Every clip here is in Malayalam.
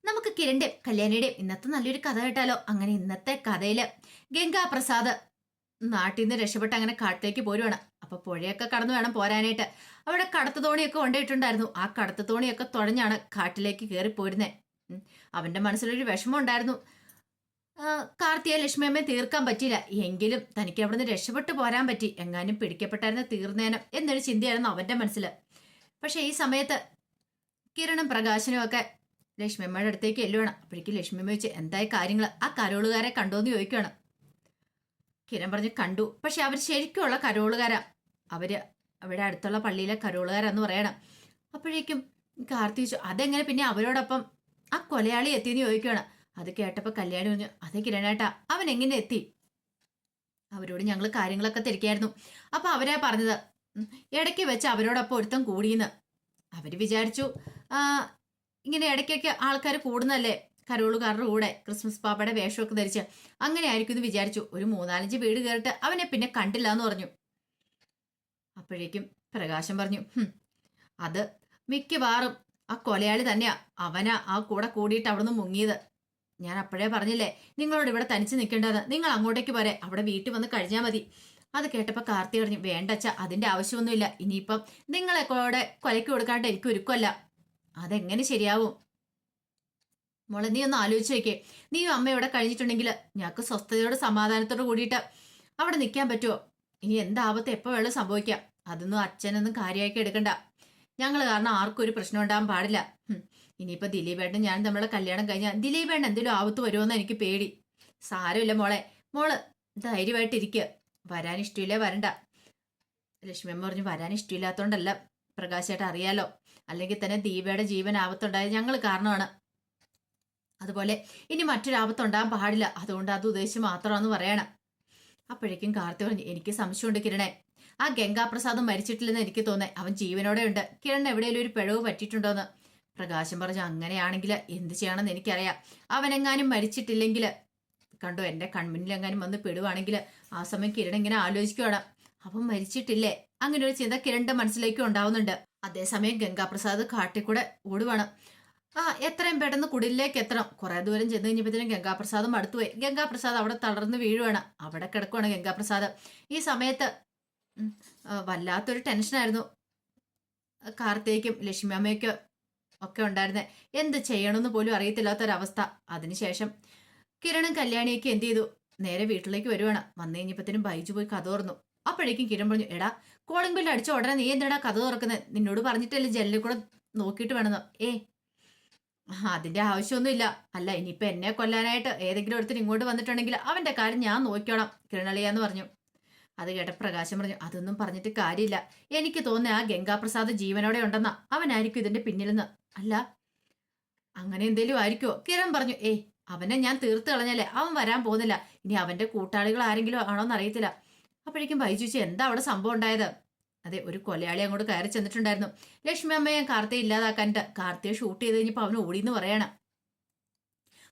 നമുക്ക് കിരണിന്റെയും കല്യാണിയുടെയും ഇന്നത്തെ നല്ലൊരു കഥ കേട്ടാലോ? അങ്ങനെ ഇന്നത്തെ കഥയില് ഗംഗാപ്രസാദ് നാട്ടിൽ നിന്ന് രക്ഷപ്പെട്ട് അങ്ങനെ കാട്ടിലേക്ക് പോരുവാണ്. അപ്പൊ പുഴയൊക്കെ കടന്നു വേണം പോരാനായിട്ട്. അവിടെ കടത്തു തോണിയൊക്കെ കൊണ്ടുപോയിട്ടുണ്ടായിരുന്നു. ആ കടത്തു തോണിയൊക്കെ തുഴഞ്ഞാണ് കാട്ടിലേക്ക് കയറി പോരുന്നേ. അവന്റെ മനസ്സിലൊരു വിഷമം ഉണ്ടായിരുന്നു. കാർത്തിയെ ലക്ഷ്മിയമ്മയെ തീർക്കാൻ പറ്റിയില്ല, എങ്കിലും തനിക്ക് അവിടുന്ന് രക്ഷപ്പെട്ടു പോരാൻ പറ്റി. എങ്ങാനും പിടിക്കപ്പെട്ടായിരുന്ന തീർന്നേനം എന്നൊരു ചിന്തയായിരുന്നു അവന്റെ മനസ്സിൽ. പക്ഷെ ഈ സമയത്ത് കിരണും പ്രകാശനും ഒക്കെ ലക്ഷ്മിയമ്മയുടെ അടുത്തേക്ക് എല്ലുവാണ്. അപ്പോഴേക്കും ലക്ഷ്മിയമ്മ ചോദിച്ചു, എന്തായ കാര്യങ്ങൾ? ആ കരോളുകാരെ കണ്ടോന്ന് ചോദിക്കുകയാണ്. കിരൺ പറഞ്ഞു, കണ്ടു. പക്ഷെ അവർ ശരിക്കുള്ള കരോളുകാരാ. അവര് അവിടെ അടുത്തുള്ള പള്ളിയിലെ കരോളുകാരാന്ന് പറയണം. അപ്പോഴേക്കും കാർത്തി ചോദിച്ചു, അതെങ്ങനെ പിന്നെ അവരോടൊപ്പം ആ കൊലയാളി എത്തിയെന്ന് ചോദിക്കുകയാണ്. അത് കേട്ടപ്പോ കല്യാണി പറഞ്ഞു, അതെ കിരണേട്ടാ, അവൻ എങ്ങനെ എത്തി? അവരോട് ഞങ്ങൾ കാര്യങ്ങളൊക്കെ തിരിക്കായിരുന്നു. അപ്പൊ അവരാ പറഞ്ഞത് ഇടയ്ക്ക് വെച്ച് അവരോടൊപ്പം ഒരുത്തം കൂടിയെന്ന്. അവര് വിചാരിച്ചു ഇങ്ങനെ ഇടയ്ക്കൊക്കെ ആൾക്കാർ കൂടുന്നല്ലേ കരോളുകാരുടെ കൂടെ ക്രിസ്മസ് പാപ്പയുടെ വേഷമൊക്കെ ധരിച്ച്, അങ്ങനെ ആയിരിക്കും എന്ന് വിചാരിച്ചു. ഒരു 3-4 വീട് കയറിട്ട് അവനെ പിന്നെ കണ്ടില്ല എന്ന് പറഞ്ഞു. അപ്പോഴേക്കും പ്രകാശം പറഞ്ഞു, അത് മിക്കവാറും ആ കൊലയാളി തന്നെയാ. അവനാ ആ കൂടെ കൂടിയിട്ട് അവിടുന്ന് മുങ്ങിയത്. ഞാൻ അപ്പോഴേ പറഞ്ഞില്ലേ നിങ്ങളോട് ഇവിടെ തനിച്ച് നിൽക്കേണ്ടത്, നിങ്ങൾ അങ്ങോട്ടേക്ക് പോരെ, അവിടെ വീട്ടിൽ വന്ന് കഴിഞ്ഞാൽ മതി. അത് കേട്ടപ്പോ കാർത്തി പറഞ്ഞു, വേണ്ടച്ച, അതിന്റെ ആവശ്യമൊന്നുമില്ല. ഇനിയിപ്പം നിങ്ങളെ കൂടെ കൊലയ്ക്ക് കൊടുക്കാണ്ട് എനിക്ക് ഒരുക്കമല്ല. അതെങ്ങനെ ശരിയാവും? മോളെ, നീ ഒന്ന് ആലോചിച്ച് നോക്കേ. നീയും അമ്മ ഇവിടെ കഴിഞ്ഞിട്ടുണ്ടെങ്കിൽ ഞങ്ങൾക്ക് സ്വസ്ഥതയോട് സമാധാനത്തോട് കൂടിയിട്ട് അവിടെ നിൽക്കാൻ പറ്റുമോ? ഇനി എന്താപത്ത് എപ്പോ വേണം സംഭവിക്കാം. അതൊന്നും അച്ഛനൊന്നും കാര്യമാക്കി എടുക്കണ്ട. ഞങ്ങൾ കാരണം ആർക്കും ഒരു പ്രശ്നം ഉണ്ടാകാൻ പാടില്ല. ഇനിയിപ്പോ ദിലീപേട്ടൻ ഞാൻ തമ്മിലുള്ള കല്യാണം കഴിഞ്ഞാൽ ദിലീപേട്ടൻ എന്തെങ്കിലും ആപത്ത് വരുമോന്ന് എനിക്ക് പേടി. സാരമില്ല മോളെ, മോള് ധൈര്യമായിട്ടിരിക്കുക. വരാൻ ഇഷ്ടമില്ല വരണ്ട. ലക്ഷ്മിയമ്മ പറഞ്ഞു, വരാൻ ഇഷ്ടമില്ലാത്തോണ്ടല്ല പ്രകാശേട്ട, അറിയാലോ. അല്ലെങ്കിൽ തന്നെ ദീപയുടെ ജീവൻ ആപത്തുണ്ടായത് ഞങ്ങൾ കാരണമാണ്. അതുപോലെ ഇനി മറ്റൊരാപത്തുണ്ടാകാൻ പാടില്ല. അതുകൊണ്ട് അത് ഉദ്ദേശിച്ച് മാത്രമാണെന്ന് പറയണം. അപ്പോഴേക്കും കാർത്തി പറഞ്ഞു, എനിക്ക് സംശയമുണ്ട് കിരണേ. ആ ഗംഗാപ്രസാദും മരിച്ചിട്ടില്ലെന്ന് എനിക്ക് തോന്നേ. അവൻ ജീവനോടെ ഉണ്ട്. കിരൺ എവിടെയെങ്കിലും ഒരു പിഴവ് പറ്റിയിട്ടുണ്ടോന്ന്. പ്രകാശം പറഞ്ഞു, അങ്ങനെയാണെങ്കിൽ എന്ത് ചെയ്യണമെന്ന് എനിക്കറിയാം. അവനെങ്ങാനും മരിച്ചിട്ടില്ലെങ്കിൽ, കണ്ടോ എന്റെ കൺമുന്നിലെങ്ങാനും വന്ന് പെടുവാണെങ്കിൽ ആ സമയം കിരൺ ഇങ്ങനെ ആലോചിക്കുവാണ്, അവൻ മരിച്ചിട്ടില്ലേ? അങ്ങനെ ഒരു ചിന്ത കിരണിന്റെ മനസ്സിലേക്കും ഉണ്ടാവുന്നുണ്ട്. അതേസമയം ഗംഗാപ്രസാദ് കാട്ടിക്കൂടെ ഓടുവാണ്. എത്രയും പെട്ടെന്ന് കുടിലേക്ക് എത്തണം. കുറെ ദൂരം ചെന്ന് കഴിഞ്ഞപ്പോഴത്തേനും ഗംഗാപ്രസാദും അടുത്തുപോയി. ഗംഗാപ്രസാദ് അവിടെ തളർന്ന് വീഴുവാണ്. അവിടെ കിടക്കുവാണ് ഗംഗാപ്രസാദ്. ഈ സമയത്ത് വല്ലാത്തൊരു ടെൻഷനായിരുന്നു കാർത്തികയ്ക്കും ലക്ഷ്മി അമ്മയ്ക്കും ഒക്കെ ഉണ്ടായിരുന്നെ. എന്ത് ചെയ്യണമെന്ന് പോലും അറിയത്തില്ലാത്തൊരവസ്ഥ. അതിനുശേഷം കിരണും കല്യാണിയൊക്കെ എന്ത് ചെയ്തു, നേരെ വീട്ടിലേക്ക് വരുവാണ്. വന്നു കഴിഞ്ഞപ്പോഴത്തേനും ബൈജു പോയി കഥ തുറന്നു. അപ്പോഴേക്കും കിരൺ പറഞ്ഞു, എടാ കോളിംഗ് ബെല്ല് അടിച്ച ഉടനെ നീ എന്തിനാ കഥ തുറക്കുന്നത്? നിന്നോട് പറഞ്ഞിട്ടല്ലേ ജനലിൽ കൂടെ നോക്കിയിട്ട് വേണമെന്നോ? അതിന്റെ ആവശ്യമൊന്നുമില്ല. അല്ല, ഇനിയിപ്പൊ എന്നെ കൊല്ലാനായിട്ട് ഏതെങ്കിലും ഒരുത്തിന് ഇങ്ങോട്ട് വന്നിട്ടുണ്ടെങ്കിൽ അവന്റെ കാര്യം ഞാൻ നോക്കിയോളാം കിരണളിയാന്ന് പറഞ്ഞു. അത് കേട്ട പ്രകാശം പറഞ്ഞു, അതൊന്നും പറഞ്ഞിട്ട് കാര്യമില്ല. എനിക്ക് തോന്നുന്ന ആ ഗംഗാപ്രസാദ് ജീവനോടെ ഉണ്ടെന്നാ. അവനായിരിക്കും ഇതിന്റെ പിന്നിലെന്ന്. അല്ല, അങ്ങനെ എന്തേലും ആയിരിക്കുമോ? കിരൺ പറഞ്ഞു, അവനെ ഞാൻ തീർത്ത് കളഞ്ഞല്ലേ, അവൻ വരാൻ പോകുന്നില്ല. ഇനി അവന്റെ കൂട്ടാളികൾ ആരെങ്കിലും ആണോന്ന് അറിയത്തില്ല. അപ്പോഴേക്കും ബൈജുച്ചി, എന്താ അവിടെ സംഭവം ഉണ്ടായത്? അതെ, ഒരു കൊലയാളി അങ്ങോട്ട് കയറി ചെന്നിട്ടുണ്ടായിരുന്നു. ലക്ഷ്മി അമ്മയെ കാർത്തിയെ ഇല്ലാതാക്കാനിട്ട് കാർത്തിയെ ഷൂട്ട് ചെയ്ത് കഴിഞ്ഞപ്പോൾ അവന് ഓടിയെന്ന് പറയണം.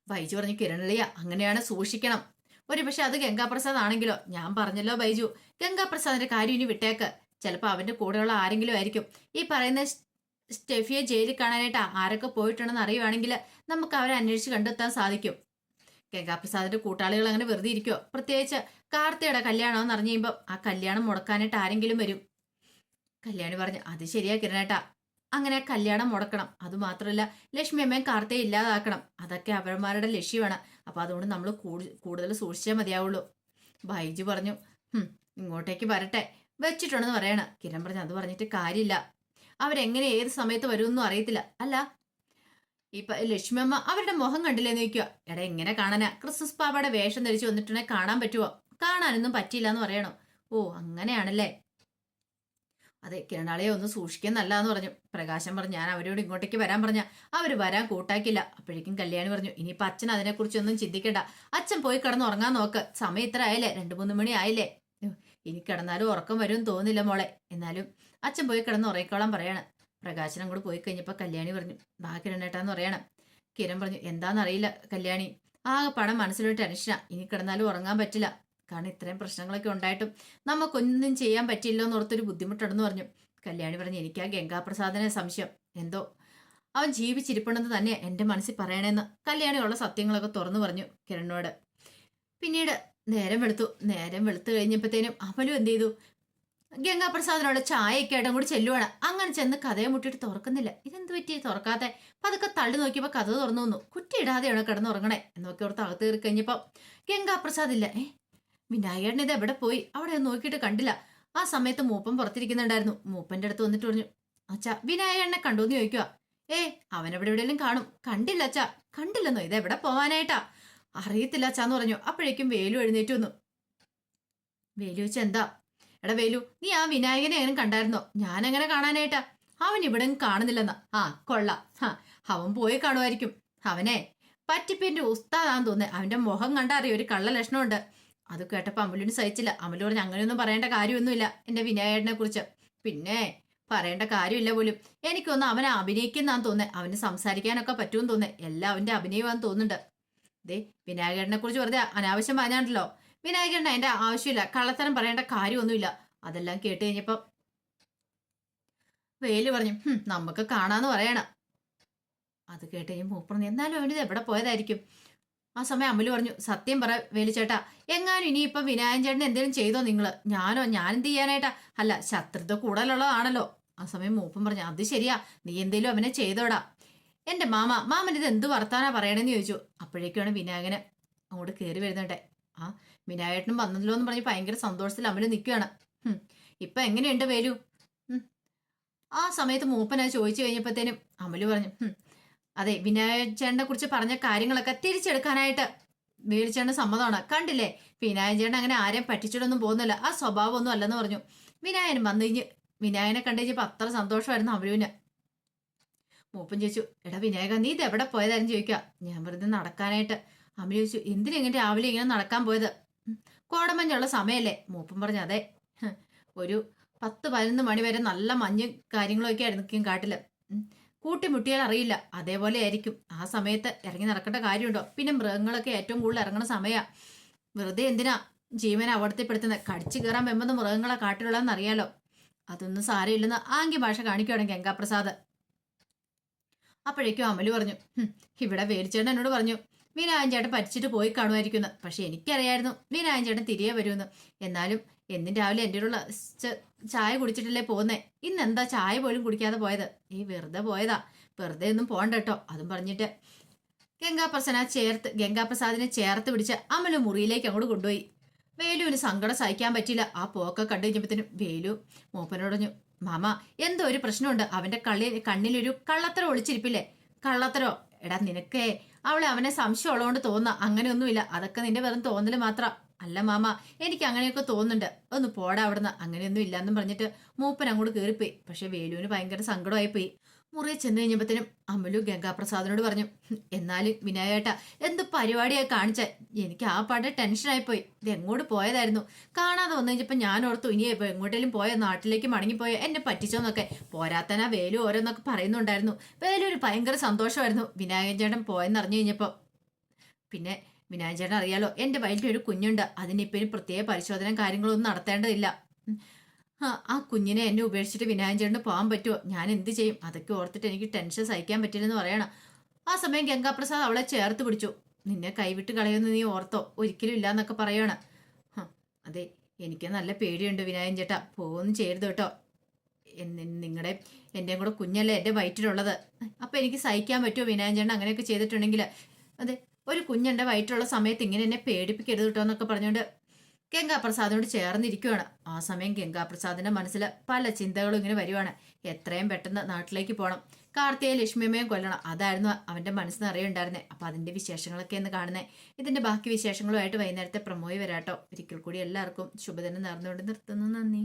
ബൈജു പറഞ്ഞു, കിരണിളിയ അങ്ങനെയാണ്, സൂക്ഷിക്കണം. ഒരു പക്ഷെ അത് ഗംഗാപ്രസാദ് ആണെങ്കിലോ? ഞാൻ പറഞ്ഞല്ലോ ബൈജു, ഗംഗാപ്രസാദിന്റെ കാര്യം ഇനി വിട്ടേക്ക്. ചിലപ്പോൾ അവന്റെ കൂടെയുള്ള ആരെങ്കിലും ആയിരിക്കും. ഈ പറയുന്ന സ്റ്റെഫിയെ ജയിലിൽ കാണാനായിട്ട് ആരൊക്കെ പോയിട്ടുണ്ടെന്ന് അറിയുവാണെങ്കിൽ നമുക്ക് അവരെ അന്വേഷിച്ച് കണ്ടെത്താൻ സാധിക്കും. ഗംഗാപ്രസാദിന്റെ കൂട്ടാളികൾ അങ്ങനെ വെറുതെ ഇരിക്കുമോ? പ്രത്യേകിച്ച് കാർത്തിയുടെ കല്യാണമെന്ന് അറിഞ്ഞു കഴിയുമ്പോൾ ആ കല്യാണം മുടക്കാനായിട്ട് ആരെങ്കിലും വരും. കല്യാണി പറഞ്ഞു, അത് ശരിയാ കിരണേട്ടാ, അങ്ങനെ കല്യാണം മുടക്കണം. അതുമാത്രമല്ല ലക്ഷ്മി അമ്മയും കാർത്തിയെ ഇല്ലാതാക്കണം. അതൊക്കെ അവന്മാരുടെ ലക്ഷ്യമാണ്. അപ്പൊ അതുകൊണ്ട് നമ്മൾ കൂടുതൽ സൂക്ഷിച്ചാൽ മതിയാവുള്ളൂ. ബൈജു പറഞ്ഞു, ഇങ്ങോട്ടേക്ക് വരട്ടെ, വെച്ചിട്ടുണ്ടെന്ന് പറയണ. കിരൺ പറഞ്ഞു, അത് പറഞ്ഞിട്ട് കാര്യമില്ല. അവരെങ്ങനെ ഏത് സമയത്ത് വരുമെന്നും അറിയത്തില്ല. അല്ല, ഇപ്പൊ ലക്ഷ്മി അമ്മ അവരുടെ മുഖം കണ്ടില്ലേന്ന് ചോദിക്കുക. എടാ, എങ്ങനെ കാണാനാ? ക്രിസ്മസ് പാപ്പയുടെ വേഷം ധരിച്ചു വന്നിട്ടുണ്ടെങ്കിൽ കാണാൻ പറ്റുമോ? കാണാനൊന്നും പറ്റിയില്ല എന്ന് പറയണോ? ഓ, അങ്ങനെയാണല്ലേ. അതെ, കിരണാളിയെ ഒന്ന് സൂക്ഷിക്കാൻ നല്ലതെന്ന് പറഞ്ഞു. പ്രകാശം പറഞ്ഞു, ഞാൻ അവരോട് ഇങ്ങോട്ടേക്ക് വരാൻ പറഞ്ഞ അവര് വരാൻ കൂട്ടാക്കില്ല. അപ്പോഴേക്കും കല്യാണി പറഞ്ഞു, ഇനിയിപ്പൊ അച്ഛൻ അതിനെക്കുറിച്ചൊന്നും ചിന്തിക്കണ്ട. അച്ഛൻ പോയി കിടന്ന് ഉറങ്ങാൻ നോക്ക്. സമയം ഇത്ര ആയില്ലേ, 2-3 മണി ആയില്ലേ. ഇനി കിടന്നാലും ഉറക്കം വരും തോന്നില്ല മോളെ. എന്നാലും അച്ഛൻ പോയി കിടന്ന് ഉറങ്ങിക്കോളാൻ പറയാണ്. പ്രകാശൻ അങ്ങോട്ട് പോയി കഴിഞ്ഞപ്പോ കല്യാണി പറഞ്ഞു, ബാ കിരണേട്ടാന്ന് പറയണം. കിരൺ പറഞ്ഞു, എന്താണെന്നറിയില്ല കല്യാണി, ആകെ പണം മനസ്സിലൊരു ടെൻഷനാ. ഇനി കിടന്നാലും ഉറങ്ങാൻ പറ്റില്ല. കാരണം ഇത്രയും പ്രശ്നങ്ങളൊക്കെ ഉണ്ടായിട്ടും നമുക്കൊന്നും ചെയ്യാൻ പറ്റില്ലോ എന്നോർത്തൊരു ബുദ്ധിമുട്ടുണ്ടെന്ന് പറഞ്ഞു. കല്യാണി പറഞ്ഞു, എനിക്ക് ആ ഗംഗാപ്രസാദിനെ സംശയം. എന്തോ അവൻ ജീവിച്ചിരിപ്പുണ്ടെന്ന് തന്നെ എൻ്റെ മനസ്സിൽ പറയണേന്ന് കല്യാണിയുള്ള സത്യങ്ങളൊക്കെ തുറന്നു പറഞ്ഞു കിരണിനോട്. പിന്നീട് നേരം വെളുത്തു കഴിഞ്ഞപ്പോഴത്തേനും അമലും എന്ത് ചെയ്തു, ഗംഗാപ്രസാദിനോട് ചായയൊക്കെ ആയിട്ടും കൂടി ചെല്ലുവാണ്. അങ്ങനെ ചെന്ന് കഥയെ മുട്ടിയിട്ട് തുറക്കുന്നില്ല. ഇതെന്ത് പറ്റി തുറക്കാതെ? പതുക്കെ തള്ളി നോക്കിയപ്പോൾ കഥ തുറന്നു വന്നു. കുറ്റിയിടാതെയാണ് കിടന്നുറങ്ങണേ എന്നൊക്കെ ഓർത്ത് അകത്ത് കയറി കഴിഞ്ഞപ്പോൾ ഗംഗാപ്രസാദ് ഇല്ല. വിനായകൻ ഇത് എവിടെ പോയി? അവിടെ നോക്കിയിട്ട് കണ്ടില്ല. ആ സമയത്ത് മൂപ്പൻ പുറത്തിരിക്കുന്നുണ്ടായിരുന്നു. മൂപ്പന്റെ അടുത്ത് വന്നിട്ട് പറഞ്ഞു, അച്ഛാ വിനായകനെ കണ്ടോന്ന് ചോദിക്കുക. അവനെവിടെ എവിടെയെങ്കിലും കാണും. കണ്ടില്ല അച്ഛാ. കണ്ടില്ലെന്നോ? ഇതെവിടെ പോവാനായിട്ടാ? അറിയത്തില്ല അച്ഛാന്ന് പറഞ്ഞു. അപ്പോഴേക്കും വേലു എഴുന്നേറ്റ് വന്നു. വേലു വെച്ച എന്താ? എടാ വേലു, നീ ആ വിനായകനെ എങ്ങനെ കണ്ടായിരുന്നോ? ഞാനെങ്ങനെ കാണാനായിട്ടാ? അവൻ ഇവിടെ കാണുന്നില്ലെന്നാ. കൊള്ളാം. അവൻ പോയി കാണുമായിരിക്കും. അവനെ പറ്റിപ്പിന്റെ ഉസ്താദാന്ന് തോന്നേ. അവന്റെ മുഖം കണ്ടറിയോ ഒരു കള്ള ലക്ഷണമുണ്ട്. അത് കേട്ടപ്പോ അമലുവിന് സഹിച്ചില്ല. അമലു പറഞ്ഞു, അങ്ങനെയൊന്നും പറയേണ്ട കാര്യമൊന്നുമില്ല എന്റെ വിനായകനെ കുറിച്ച്. പിന്നെ പറയേണ്ട കാര്യമില്ല പോലും. എനിക്കൊന്ന് അവനെ അഭിനയിക്കുന്നാന്ന് തോന്നേ. അവന് സംസാരിക്കാനൊക്കെ പറ്റുമെന്ന് തോന്നേ. എല്ലാം അവന്റെ അഭിനയമാന്ന് തോന്നുന്നുണ്ട്. ദേ വിനായകനെ കുറിച്ച് വെറുതെ അനാവശ്യം പറഞ്ഞാണ്ടല്ലോ. വിനായകന് അതിന്റെ ആവശ്യമില്ല. കള്ളത്തരം പറയേണ്ട കാര്യമൊന്നുമില്ല. അതെല്ലാം കേട്ട് കഴിഞ്ഞപ്പോ വേലു പറഞ്ഞു, നമുക്ക് കാണാന്ന് പറയണം. അത് കേട്ട് കഴിഞ്ഞ മൂപ്പറഞ്ഞു, എന്നാലും അവനിത് എവിടെ പോയതായിരിക്കും? ആ സമയം അമല് പറഞ്ഞു, സത്യം പറ വേലിച്ചേട്ടാ, എങ്ങാനും ഇനിയിപ്പം വിനായകൻ ചേട്ടൻ എന്തെങ്കിലും ചെയ്തോ നിങ്ങള്? ഞാൻ എന്ത് ചെയ്യാനായിട്ടാ? അല്ല, ശത്രുത കൂടുതലുള്ളതാണല്ലോ. ആ സമയം മൂപ്പൻ പറഞ്ഞു, അത് ശരിയാ, നീ എന്തേലും അവനെ ചെയ്തോടാ. എന്റെ മാമൻ ഇത് എന്ത് വർത്താനാ പറയണെന്ന് ചോദിച്ചു. അപ്പോഴേക്കാണ് വിനായകന് അങ്ങോട്ട് കയറി വരുന്നുണ്ടേ. വിനായകനും വന്നല്ലോ എന്ന് പറഞ്ഞ് ഭയങ്കര സന്തോഷത്തിൽ അമല് നിൽക്കുകയാണ്. ഇപ്പൊ എങ്ങനെയുണ്ട് വേലു? ആ സമയത്ത് മൂപ്പൻ അത് ചോദിച്ചു കഴിഞ്ഞപ്പോഴത്തേനും അമല് പറഞ്ഞു, അതെ, വിനായകചേട്ടനെ കുറിച്ച് പറഞ്ഞ കാര്യങ്ങളൊക്കെ തിരിച്ചെടുക്കാനായിട്ട് വേലിച്ചേട്ടന് സമ്മതമാണ്. കണ്ടില്ലേ, വിനായകചേട്ടൻ അങ്ങനെ ആരെയും പറ്റിച്ചിട്ടൊന്നും പോകുന്നില്ല. ആ സ്വഭാവമൊന്നും അല്ലെന്ന് പറഞ്ഞു. വിനായകനെ കണ്ടു കഴിഞ്ഞപ്പോ അത്ര സന്തോഷമായിരുന്നു അമലുവിന്. മൂപ്പൻ ചോദിച്ചു, എടാ വിനായക, നീ ഇത് എവിടെ പോയതായിരുന്നു ചോദിക്കുക. ഞാൻ വെറുതെ നടക്കാനായിട്ട്. അമല് ചോദിച്ചു, എന്തിനെങ്ങനെ രാവിലെ ഇങ്ങനെ നടക്കാൻ പോയത്? കോടമഞ്ഞുള്ള സമയല്ലേ? മൂപ്പൻ പറഞ്ഞു, അതെ, ഒരു 10-11 മണി വരെ നല്ല മഞ്ഞ് കാര്യങ്ങളൊക്കെ ആയിരിക്കും കാട്ടില്. കൂട്ടിമുട്ടിയാൽ അറിയില്ല, അതേപോലെ ആയിരിക്കും. ആ സമയത്ത് ഇറങ്ങി നടക്കേണ്ട കാര്യമുണ്ടോ? പിന്നെ മൃഗങ്ങളൊക്കെ ഏറ്റവും കൂടുതൽ ഇറങ്ങുന്ന സമയമാ. വെറുതെ എന്തിനാ ജീവനെ അവിടത്തെപ്പെടുത്തുന്നത്? കടിച്ചു കയറാൻ വെമ്പുന്ന മൃഗങ്ങളെ കാട്ടിലുള്ളതെന്ന് അറിയാലോ. അതൊന്നും സാരമില്ലെന്ന് ആംഗ്യ ഭാഷ കാണിക്കുകയാണ് ഗംഗാപ്രസാദ്. അപ്പോഴേക്കും അമല് പറഞ്ഞു, ഇവിടെ വേലിച്ചേട്ടൻ എന്നോട് പറഞ്ഞു വിനായകൻ ചേട്ടൻ പറ്റിച്ചിട്ട് പോയി കാണുമായിരിക്കുന്നു. പക്ഷെ എനിക്കറിയായിരുന്നു വിനായകൻ ചേട്ടൻ തിരികെ വരുമെന്ന്. എന്നാലും എന്നും രാവിലെ എൻ്റെ ഉള്ള ചായ കുടിച്ചിട്ടല്ലേ പോകുന്നേ. ഇന്നെന്താ ചായ പോലും കുടിക്കാതെ പോയത്? വെറുതെ പോയതാ. വെറുതെ ഒന്നും പോണ്ട കേട്ടോ. അതും പറഞ്ഞിട്ട് ഗംഗാപ്രസാദിനെ ചേർത്ത് പിടിച്ച് അമലു മുറിയിലേക്ക് അങ്ങോട്ട് കൊണ്ടുപോയി. വേലുവിന് സങ്കടം സഹിക്കാൻ പറ്റില്ല. ആ പോക്കെ കണ്ടു കഴിഞ്ഞപ്പോഴത്തേനും വേലു മൂപ്പനോടഞ്ഞു, മാമ എന്തോ ഒരു പ്രശ്നമുണ്ട്. അവന്റെ കണ്ണിലൊരു കള്ളത്തരം ഒളിച്ചിരിപ്പില്ലേ? കള്ളത്തരോ? എടാ നിനക്കേ അവനെ സംശയം ഉള്ളതുകൊണ്ട് തോന്നാ. അങ്ങനെയൊന്നുമില്ല, അതൊക്കെ നിന്റെ വെറും തോന്നല് മാത്രം. അല്ല മാമ, എനിക്ക് അങ്ങനെയൊക്കെ തോന്നുന്നുണ്ട്. ഒന്ന് പോടാ അവിടുന്ന്. അങ്ങനെയൊന്നും ഇല്ലാന്നും പറഞ്ഞിട്ട് മൂപ്പൻ അങ്ങോട്ട് കയറിപ്പോയി. പക്ഷെ വേലുവിന് ഭയങ്കര സങ്കടമായി പോയി. മുറിയിൽ ചെന്ന് കഴിഞ്ഞപ്പോഴത്തേനും അമലു ഗംഗാപ്രസാദിനോട് പറഞ്ഞു, എന്നാലും വിനായേട്ട എന്ത് പരിപാടിയായി കാണിച്ച? എനിക്ക് ആ പാടെ ടെൻഷനായിപ്പോയി. ഇത് എങ്ങോട്ട് പോയതായിരുന്നു? കാണാതെ വന്നു കഴിഞ്ഞപ്പോൾ ഞാൻ ഓർത്തു ഇനിയിപ്പോ എങ്ങോട്ടേലും പോയ നാട്ടിലേക്ക് മടങ്ങിപ്പോയോ എന്നെ പറ്റിച്ചോന്നൊക്കെ. പോരാത്തനാ വേലു ഓരോന്നൊക്കെ പറയുന്നുണ്ടായിരുന്നു. വേലൂര് ഭയങ്കര സന്തോഷമായിരുന്നു വിനായകൻ ചേട്ടൻ പോയെന്നറിഞ്ഞു കഴിഞ്ഞപ്പോൾ. പിന്നെ വിനായകൻ ചേട്ടൻ അറിയാലോ, എൻ്റെ വയറ്റിലൊരു കുഞ്ഞുണ്ട്. അതിനിപ്പം പ്രത്യേക പരിശോധന കാര്യങ്ങളൊന്നും നടത്തേണ്ടതില്ല. ആ കുഞ്ഞിനെ എന്നെ ഉപേക്ഷിച്ചിട്ട് വിനായകൻ ചേട്ടന് പോകാൻ പറ്റുമോ? ഞാൻ എന്ത് ചെയ്യും? അതൊക്കെ ഓർത്തിട്ട് എനിക്ക് ടെൻഷൻ സഹിക്കാൻ പറ്റില്ലെന്ന് പറയണം. ആ സമയം ഗംഗാപ്രസാദ് അവളെ ചേർത്ത് പിടിച്ചു. നിന്നെ കൈവിട്ട് കളയുമെന്ന് നീ ഓർത്തോ? ഒരിക്കലും ഇല്ലാന്നൊക്കെ പറയാണ്. അതെ, എനിക്ക് നല്ല പേടിയുണ്ട് വിനായകൻ ചേട്ടാ. പോകുന്നു ചെയ്യരുത് കേട്ടോ. എൻ്റെയും കൂടെ കുഞ്ഞല്ലേ എൻ്റെ വയറ്റിലുള്ളത്. അപ്പം എനിക്ക് സഹിക്കാൻ പറ്റുമോ വിനായകൻ ചേട്ടൻ അങ്ങനെയൊക്കെ ചെയ്തിട്ടുണ്ടെങ്കിൽ? അതെ, ഒരു കുഞ്ഞെൻ്റെ വയറ്റിലുള്ള സമയത്ത് ഇങ്ങനെ എന്നെ പേടിപ്പിക്കരുത് കേട്ടോ എന്നൊക്കെ പറഞ്ഞുകൊണ്ട് ഗംഗാപ്രസാദിനോട് ചേർന്നിരിക്കുകയാണ്. ആ സമയം ഗംഗാപ്രസാദിന്റെ മനസ്സിൽ പല ചിന്തകളും ഇങ്ങനെ വരുവാണ്. എത്രയും പെട്ടെന്ന് നാട്ടിലേക്ക് പോകണം, കാർത്തിയെ ലക്ഷ്മിയമ്മയും കൊല്ലണം. അതായിരുന്നു അവന്റെ മനസ്സിന് അറിയുണ്ടായിരുന്നേ. അപ്പൊ അതിന്റെ വിശേഷങ്ങളൊക്കെ എന്ന് കാണുന്നേ. ഇതിന്റെ ബാക്കി വിശേഷങ്ങളുമായിട്ട് വൈകുന്നേരത്തെ പ്രമോയി വരാട്ടോ. ഒരിക്കൽ കൂടി എല്ലാവർക്കും ശുഭദിനം നേർന്നുകൊണ്ട് നിർത്തുന്നു. നന്ദി.